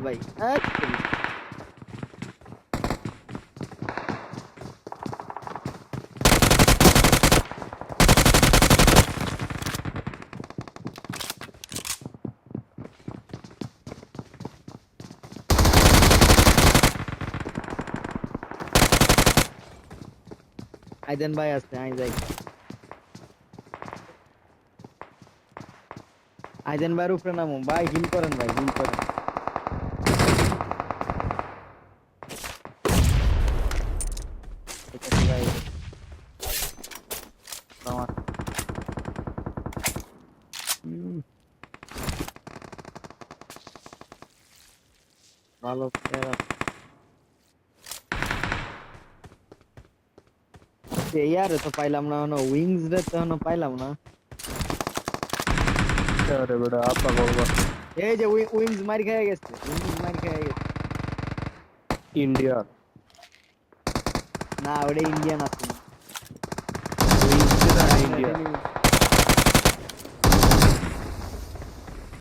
ভাই। হ্যাঁ, আইদেন ভাই আছে, আই যাই। আইদেন ভাইয়ের উপরে নামো ভাই, হিল করেন ভাই, হিল করেন। ঠিক আছে ভাই, আমার ভালো player আছে। ইয়ারে তো পাইলাম না, উইংস রে তো এখনো পাইলাম না। আরে বেটা আপা করবা এই যে উইংস মার খেয়ে গেছে, উইংস মার খেয়ে গেছে। ইন্ডিয়া না, ওটা ইন্ডিয়ান আছে।